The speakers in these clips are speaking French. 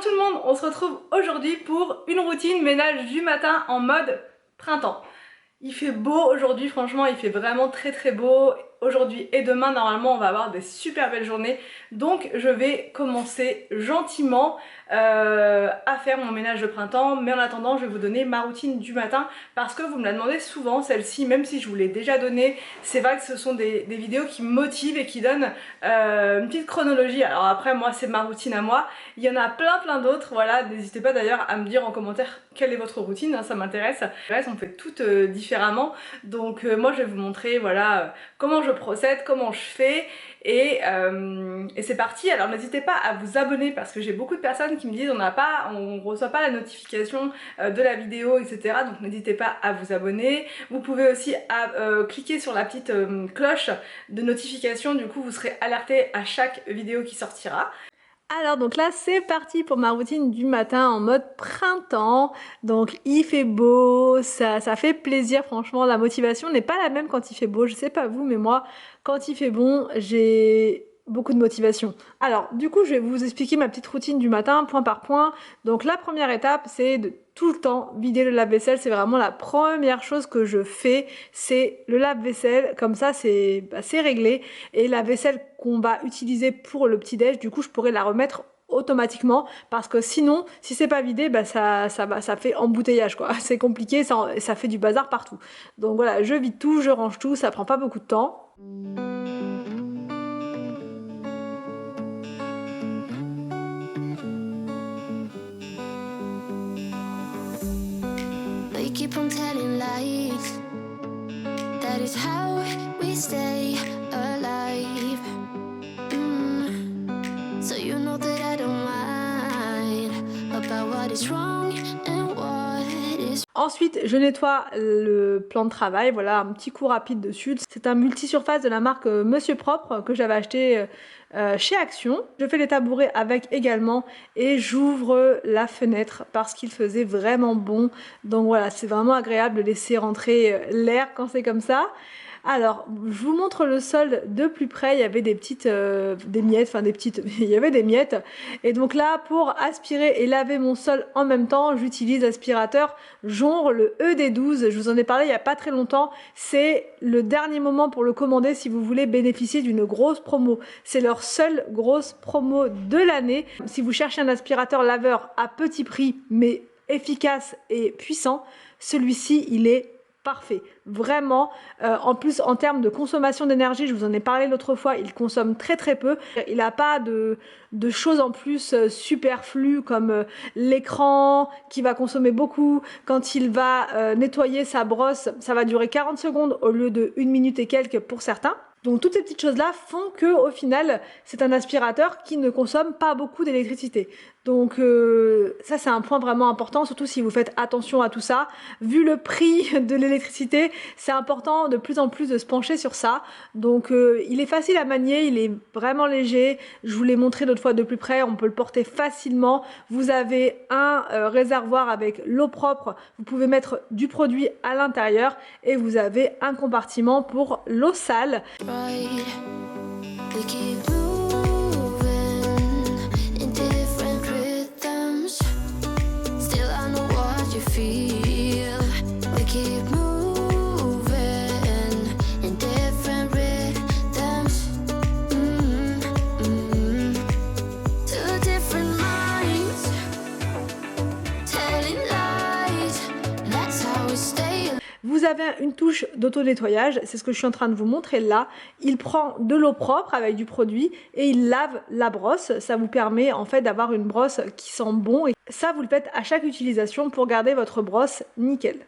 Bonjour tout le monde, on se retrouve aujourd'hui pour une routine ménage du matin en mode printemps. Il fait beau aujourd'hui, franchement il fait vraiment très beau. Aujourd'hui et demain normalement on va avoir des super belles journées. Donc je vais commencer gentiment à faire mon ménage de printemps. Mais en attendant je vais vous donner ma routine du matin parce que vous me la demandez souvent celle-ci, même si je vous l'ai déjà donnée. C'est vrai que ce sont des vidéos qui me motivent et qui donnent une petite chronologie. Alors après moi c'est ma routine à moi. Il y en a plein d'autres, voilà. N'hésitez pas d'ailleurs à me dire en commentaire quelle est votre routine, hein, ça m'intéresse. On fait toutes différemment. Donc moi je vais vous montrer voilà comment je procède, comment je fais et c'est parti. Alors n'hésitez pas à vous abonner parce que j'ai beaucoup de personnes qui me disent on reçoit pas la notification de la vidéo, etc. Donc n'hésitez pas à vous abonner. Vous pouvez aussi cliquer sur la petite cloche de notification, du coup vous serez alerté à chaque vidéo qui sortira. Alors donc là c'est parti pour ma routine du matin en mode printemps. Donc il fait beau, ça fait plaisir, franchement la motivation n'est pas la même quand il fait beau, je sais pas vous mais moi quand il fait bon j'ai beaucoup de motivation. Alors du coup je vais vous expliquer ma petite routine du matin point par point. Donc la première étape c'est de tout le temps vider le lave-vaisselle, c'est vraiment la première chose que je fais, c'est le lave-vaisselle, comme ça c'est réglé. Et la vaisselle qu'on va utiliser pour le petit-déj, du coup je pourrais la remettre automatiquement parce que sinon si c'est pas vidé ça fait embouteillage quoi, c'est compliqué, ça fait du bazar partout. Donc voilà, je vide tout, je range tout, ça prend pas beaucoup de temps. Keep on telling lies. That is how we stay alive. So you know that I don't mind about what is wrong and what is. Ensuite, je nettoie le plan de travail. Voilà, un petit coup rapide dessus. C'est un multi-surface de la marque Monsieur Propre que j'avais acheté chez Action. Je fais les tabourets avec également et j'ouvre la fenêtre parce qu'il faisait vraiment bon. Donc voilà, c'est vraiment agréable de laisser rentrer l'air quand c'est comme ça. Alors, je vous montre le sol de plus près. Il y avait des petites, des miettes, enfin des petites, il y avait des miettes. Et donc là, pour aspirer et laver mon sol en même temps, j'utilise l'aspirateur Jonre, le ED12. Je vous en ai parlé il n'y a pas très longtemps. C'est le dernier moment pour le commander si vous voulez bénéficier d'une grosse promo. C'est leur seule grosse promo de l'année. Si vous cherchez un aspirateur laveur à petit prix, mais efficace et puissant, celui-ci, il est parfait, vraiment. En plus en termes de consommation d'énergie, je vous en ai parlé l'autre fois, il consomme très peu. Il n'a pas de choses en plus superflues comme l'écran qui va consommer beaucoup. Quand il va nettoyer sa brosse, ça va durer 40 secondes au lieu de 1 minute et quelques pour certains. Donc toutes ces petites choses là font que au final c'est un aspirateur qui ne consomme pas beaucoup d'électricité. Donc ça c'est un point vraiment important, surtout si vous faites attention à tout ça. Vu le prix de l'électricité, c'est important de plus en plus de se pencher sur ça. Donc il est facile à manier, il est vraiment léger. Je vous l'ai montré l'autre fois de plus près, on peut le porter facilement. Vous avez un réservoir avec l'eau propre, vous pouvez mettre du produit à l'intérieur et vous avez un compartiment pour l'eau sale. Vous avez une touche d'auto-nettoyage, c'est ce que je suis en train de vous montrer là. Il prend de l'eau propre avec du produit et il lave la brosse. Ça vous permet en fait d'avoir une brosse qui sent bon et ça vous le faites à chaque utilisation pour garder votre brosse nickel.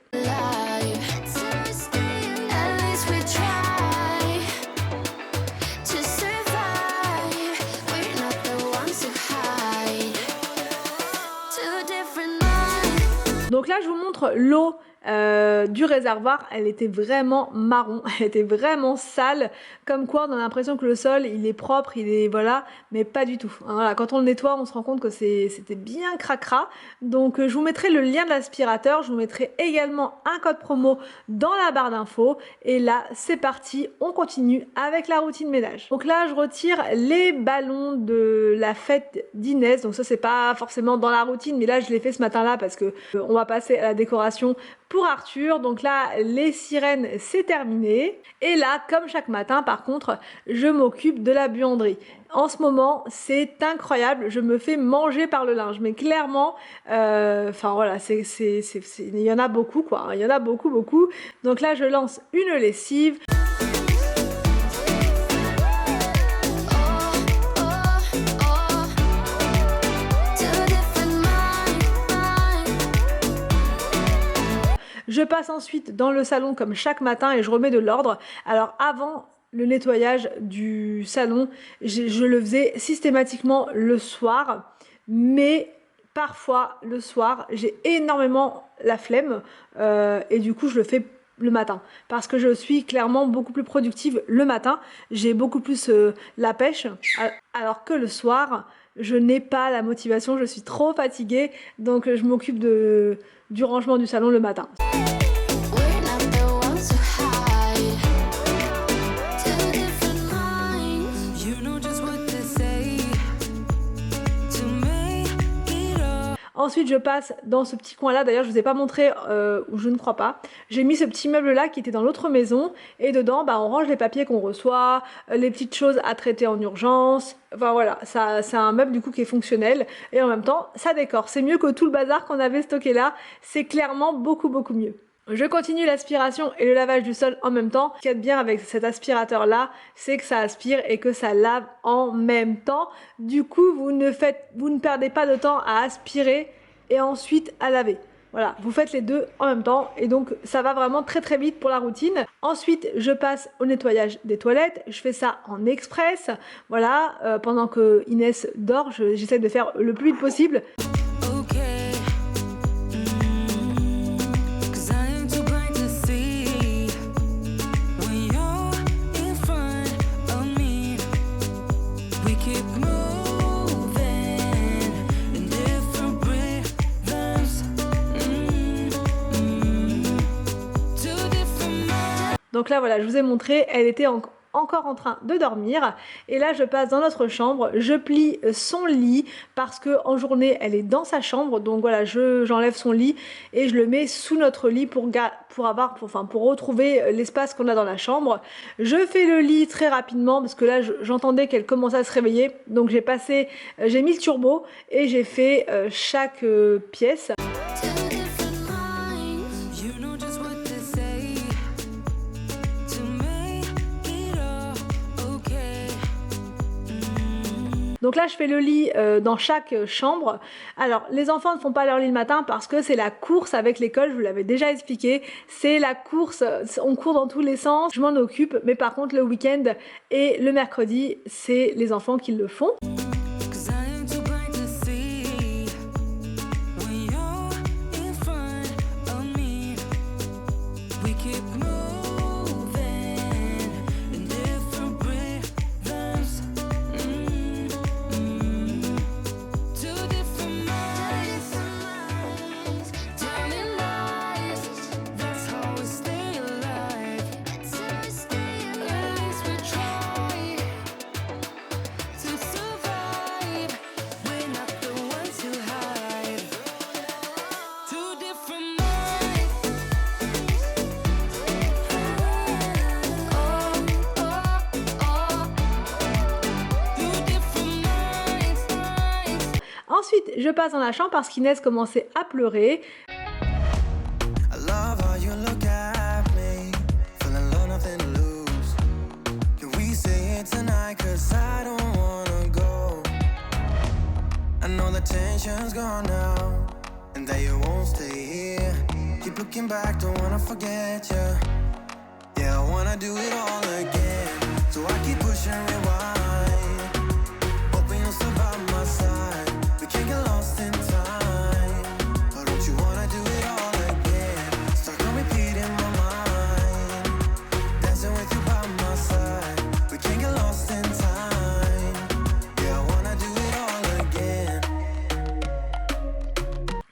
Donc là je vous montre l'eau du réservoir, elle était vraiment marron, elle était vraiment sale, comme quoi on a l'impression que le sol il est propre, il est voilà, mais pas du tout. Voilà, quand on le nettoie, on se rend compte que c'était bien cracra. Donc je vous mettrai le lien de l'aspirateur, je vous mettrai également un code promo dans la barre d'infos. Et là, c'est parti, on continue avec la routine ménage. Donc là, je retire les ballons de la fête d'Inès. Donc ça, c'est pas forcément dans la routine, mais là, je l'ai fait ce matin-là parce que on va passer à la décoration pour Arthur. Donc là, les sirènes, c'est terminé. Et là, comme chaque matin, par contre, je m'occupe de la buanderie. En ce moment, c'est incroyable, je me fais manger par le linge, mais clairement, enfin voilà, il y en a beaucoup quoi, il y en a beaucoup. Donc là, je lance une lessive. Je passe ensuite dans le salon comme chaque matin et je remets de l'ordre. Alors avant le nettoyage du salon, je le faisais systématiquement le soir, mais parfois le soir j'ai énormément la flemme et du coup je le fais le matin parce que je suis clairement beaucoup plus productive le matin, j'ai beaucoup plus la pêche, alors que le soir je n'ai pas la motivation, je suis trop fatiguée, donc je m'occupe du rangement du salon le matin. Ensuite, je passe dans ce petit coin-là. D'ailleurs, je ne vous ai pas montré, ou je ne crois pas. J'ai mis ce petit meuble-là qui était dans l'autre maison. Et dedans, bah, on range les papiers qu'on reçoit, les petites choses à traiter en urgence. Enfin voilà, c'est un meuble du coup qui est fonctionnel. Et en même temps, ça décore. C'est mieux que tout le bazar qu'on avait stocké là. C'est clairement beaucoup mieux. Je continue l'aspiration et le lavage du sol en même temps. Ce qu'il y a de bien avec cet aspirateur là, c'est que ça aspire et que ça lave en même temps. Du coup, vous ne perdez pas de temps à aspirer et ensuite à laver. Voilà, vous faites les deux en même temps et donc ça va vraiment très vite pour la routine. Ensuite, je passe au nettoyage des toilettes. Je fais ça en express. Voilà, pendant que Inès dort, j'essaie de faire le plus vite possible. Donc là voilà, je vous ai montré, elle était encore en train de dormir et là je passe dans notre chambre, je plie son lit parce que en journée elle est dans sa chambre, donc voilà, j'enlève son lit et je le mets sous notre lit pour retrouver l'espace qu'on a dans la chambre. Je fais le lit très rapidement parce que là j'entendais qu'elle commençait à se réveiller, donc j'ai mis le turbo et j'ai fait chaque pièce. Donc là je fais le lit dans chaque chambre. Alors les enfants ne font pas leur lit le matin parce que c'est la course avec l'école, je vous l'avais déjà expliqué. C'est la course, on court dans tous les sens, je m'en occupe. Mais par contre le week-end et le mercredi, c'est les enfants qui le font. Ensuite, je passe dans la chambre parce qu'Inès commençait à pleurer.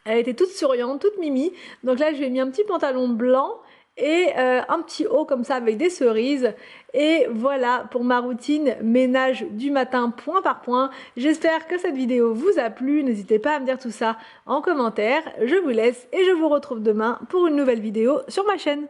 Elle était toute souriante, toute mimi. Donc là, je lui ai mis un petit pantalon blanc et un petit haut comme ça avec des cerises. Et voilà pour ma routine ménage du matin point par point. J'espère que cette vidéo vous a plu. N'hésitez pas à me dire tout ça en commentaire. Je vous laisse et je vous retrouve demain pour une nouvelle vidéo sur ma chaîne.